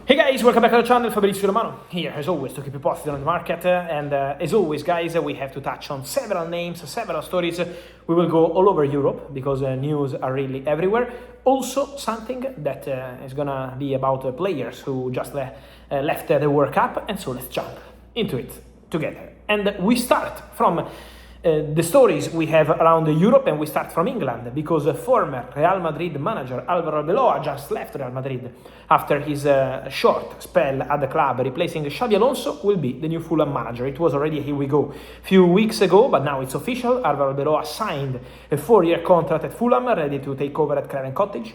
Hey guys, welcome back to the channel. Fabrizio Romano here as always to keep you posted on the market, and as always guys, we have to touch on several names, several stories. We will go all over Europe because news are really everywhere. Also something that is gonna be about players who just left the World Cup, and so let's jump into it together. And we start from the stories we have around Europe, and we start from England because former Real Madrid manager Álvaro Arbeloa just left Real Madrid after his short spell at the club. Replacing Xabi Alonso will be the new Fulham manager. It was already, here we go, few weeks ago, but now it's official. Álvaro Arbeloa signed a 4-year contract at Fulham, ready to take over at Craven Cottage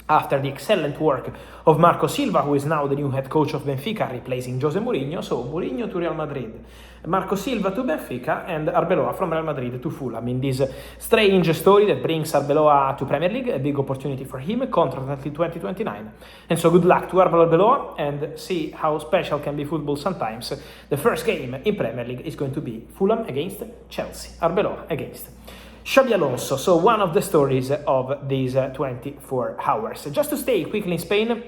after the excellent work of Marco Silva, who is now the new head coach of Benfica, replacing Jose Mourinho. So Mourinho to Real Madrid, Marco Silva to Benfica, and Arbeloa from Real Madrid to Fulham in this strange story that brings Arbeloa to Premier League, a big opportunity for him, a contract until 2029. And so good luck to Arbeloa, and see how special can be football sometimes. The first game in Premier League is going to be Fulham against Chelsea, Arbeloa against Xabi Alonso. So one of the stories of these 24 hours. Just to stay quickly in Spain,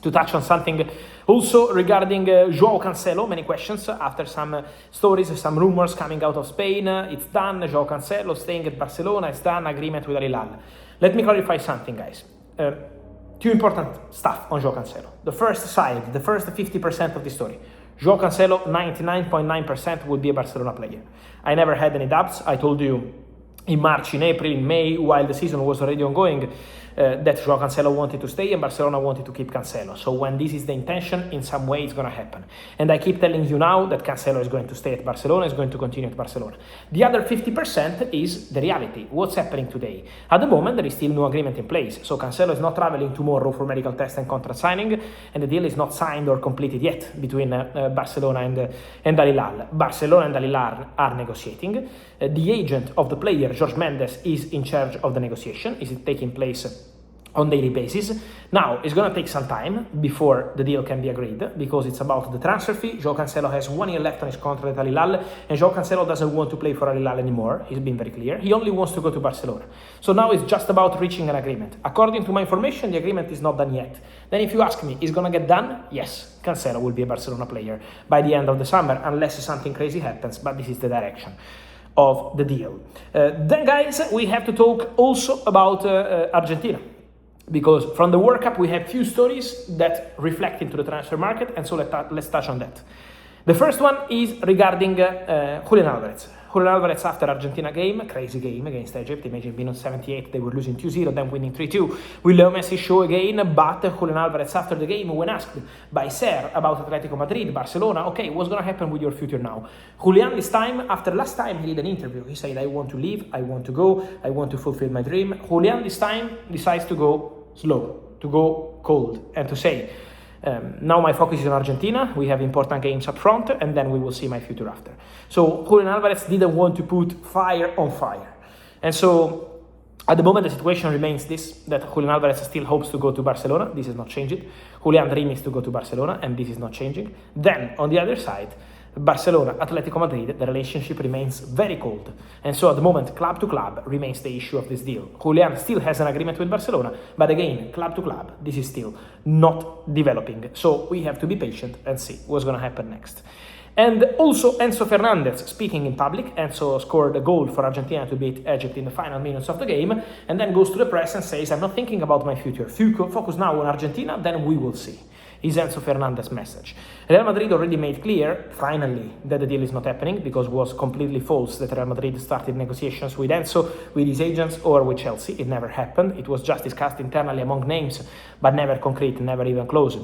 to touch on something also regarding Joao Cancelo. Many questions after some stories, some rumors coming out of Spain. It's done, Joao Cancelo staying at Barcelona, it's done, agreement with Al Hilal. Let me clarify something, guys. Two important stuff on Joao Cancelo. The first side, the first 50% of the story. Joao Cancelo, 99.9% will be a Barcelona player. I never had any doubts. I told you in March, in April, in May, while the season was already ongoing, that Joao Cancelo wanted to stay and Barcelona wanted to keep Cancelo. So when this is the intention, in some way it's going to happen. And I keep telling you now that Cancelo is going to stay at Barcelona, is going to continue at Barcelona. The other 50% is the reality. What's happening today? At the moment, there is still no agreement in place. So Cancelo is not traveling tomorrow for medical test and contract signing, and the deal is not signed or completed yet between Barcelona and Al Hilal. Barcelona and Al Hilal are negotiating. The agent of the player, Jorge Mendes, is in charge of the negotiation. Is it taking place on daily basis? Now, it's going to take some time before the deal can be agreed because it's about the transfer fee. Joao Cancelo has 1 year left on his contract at Al Hilal, and Joao Cancelo doesn't want to play for Al Hilal anymore. He's been very clear. He only wants to go to Barcelona. So now it's just about reaching an agreement. According to my information, the agreement is not done yet. Then if you ask me, is it going to get done? Yes, Cancelo will be a Barcelona player by the end of the summer, unless something crazy happens, but this is the direction of the deal. Then guys, we have to talk also about Argentina, because from the World Cup we have few stories that reflect into the transfer market, and so let's touch on that. The first one is regarding Julian Alvarez. Julian Alvarez after Argentina game, crazy game against Egypt. Imagine being on 78, they were losing 2-0, then winning 3-2. We Leo Messi show again, but Julian Alvarez after the game, when asked by Ser about Atletico Madrid, Barcelona, okay, what's going to happen with your future now? Julian, this time, after last time he did an interview, he said, I want to leave, I want to go, I want to fulfill my dream. Julian this time decides to go slow, to go cold, and to say, now my focus is on Argentina, we have important games up front, and then we will see my future after. So Julian Alvarez didn't want to put fire on fire. And so at the moment the situation remains this, that Julian Alvarez still hopes to go to Barcelona. This is not changing. Julian's dream is to go to Barcelona, and this is not changing. Then on the other side, Barcelona, Atletico Madrid, the relationship remains very cold. And so at the moment, club to club remains the issue of this deal. Julian still has an agreement with Barcelona, but again, club to club, this is still not developing. So we have to be patient and see what's going to happen next. And also Enzo Fernandez speaking in public. Enzo scored a goal for Argentina to beat Egypt in the final minutes of the game, and then goes to the press and says, I'm not thinking about my future. Focus now on Argentina, then we will see. Is Enzo Fernandez's message. Real Madrid already made clear, finally, that the deal is not happening, because it was completely false that Real Madrid started negotiations with Enzo, with his agents, or with Chelsea. It never happened. It was just discussed internally among names, but never concrete, never even close.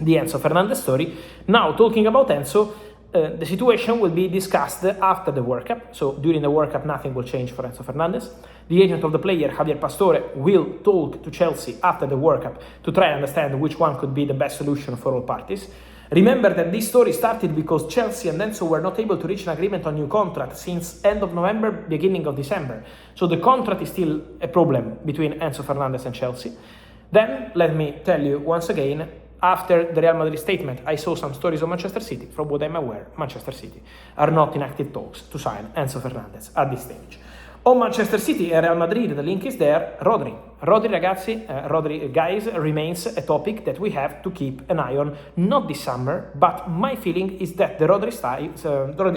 The Enzo Fernandez story. Now, talking about Enzo, the situation will be discussed after the World Cup. So during the World Cup, nothing will change for Enzo Fernandez. The agent of the player, Javier Pastore, will talk to Chelsea after the World Cup to try and understand which one could be the best solution for all parties. Remember that this story started because Chelsea and Enzo were not able to reach an agreement on new contract since end of November, beginning of December. So the contract is still a problem between Enzo Fernandez and Chelsea. Then, let me tell you once again, after the Real Madrid statement, I saw some stories of Manchester City. From what I'm aware, Manchester City are not in active talks to sign Enzo Fernandez at this stage. On Manchester City and Real Madrid, the link is there. Rodri Rodri, ragazzi, Rodri, guys, remains a topic that we have to keep an eye on, not this summer, but my feeling is that the Rodri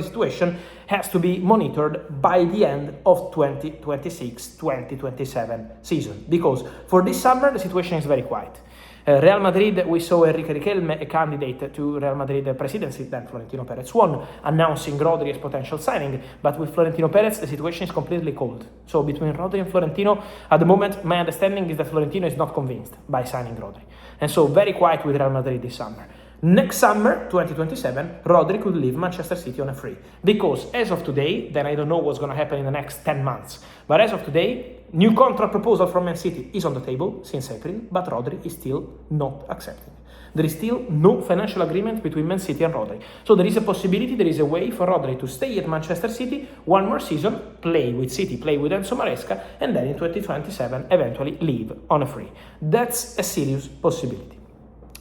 situation has to be monitored by the end of 2026-2027 season, because for this summer, the situation is very quiet. Real Madrid, we saw Enrique Riquelme, a candidate to Real Madrid presidency, then Florentino Perez won, announcing Rodri as potential signing, but with Florentino Perez, the situation is completely cold. So between Rodri and Florentino, at the moment, my understanding is that Florentino is not convinced by signing Rodri. And so very quiet with Real Madrid this summer. Next summer, 2027, Rodri could leave Manchester City on a free. Because as of today, then I don't know what's going to happen in the next 10 months, but as of today, new contract proposal from Man City is on the table since April, but Rodri is still not accepting. There is still no financial agreement between Man City and Rodri. So there is a possibility, there is a way for Rodri to stay at Manchester City one more season, play with City, play with Enzo Maresca, and then in 2027 eventually leave on a free. That's a serious possibility.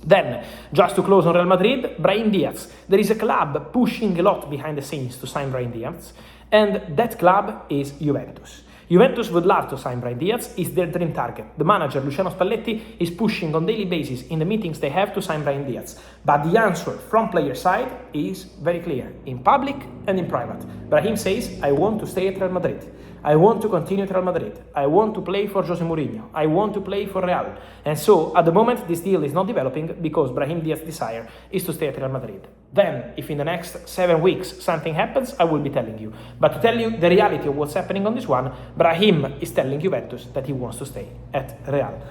Then, just to close on Real Madrid, Brahim Diaz. There is a club pushing a lot behind the scenes to sign Brahim Diaz, and that club is Juventus. Juventus would love to sign Brahim Diaz, it's their dream target. The manager, Luciano Spalletti, is pushing on daily basis in the meetings they have to sign Brahim Diaz. But the answer from player side is very clear, in public and in private. Brahim says, I want to stay at Real Madrid. I want to continue at Real Madrid. I want to play for Jose Mourinho. I want to play for Real. And so, at the moment, this deal is not developing because Brahim Diaz's desire is to stay at Real Madrid. Then, if in the next 7 weeks something happens, I will be telling you. But to tell you the reality of what's happening on this one, Brahim is telling Juventus that he wants to stay at Real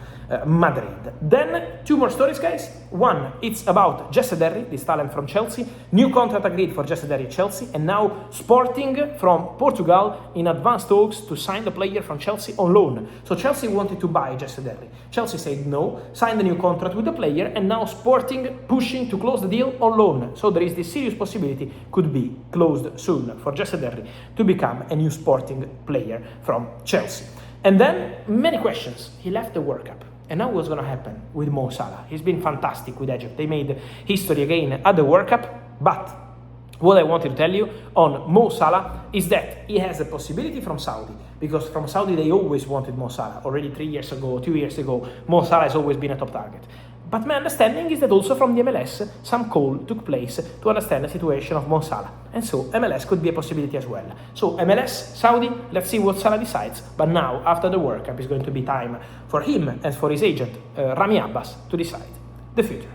Madrid. Then, 2 more stories, guys. One, it's about Jesse Derry, this talent from Chelsea. New contract agreed for Jesse Derry at Chelsea, and now Sporting from Portugal in advanced talks to sign the player from Chelsea on loan. So Chelsea wanted to buy Jesse Derry. Chelsea said no, signed a new contract with the player, and now Sporting pushing to close the deal on loan. So there is this serious possibility could be closed soon for Jesse Derry to become a new Sporting player from Chelsea. And then many questions. He left the World Cup. And now what's going to happen with Mo Salah? He's been fantastic with Egypt. They made history again at the World Cup. But what I wanted to tell you on Mo Salah is that he has a possibility from Saudi. Because from Saudi they always wanted Mo Salah. Already 3 years ago, 2 years ago, Mo Salah has always been a top target. But my understanding is that also from the MLS, some call took place to understand the situation of Mo Salah. And so MLS could be a possibility as well. So MLS, Saudi, let's see what Salah decides. But now, after the World Cup, is going to be time for him and for his agent, Rami Abbas, to decide the future.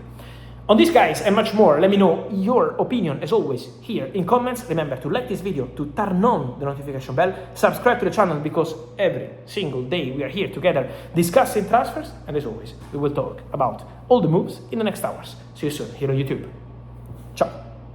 On this, guys, and much more, let me know your opinion, as always, here in comments. Remember to like this video, to turn on the notification bell, subscribe to the channel, because every single day we are here together discussing transfers, and as always, we will talk about all the moves in the next hours. See you soon here on YouTube.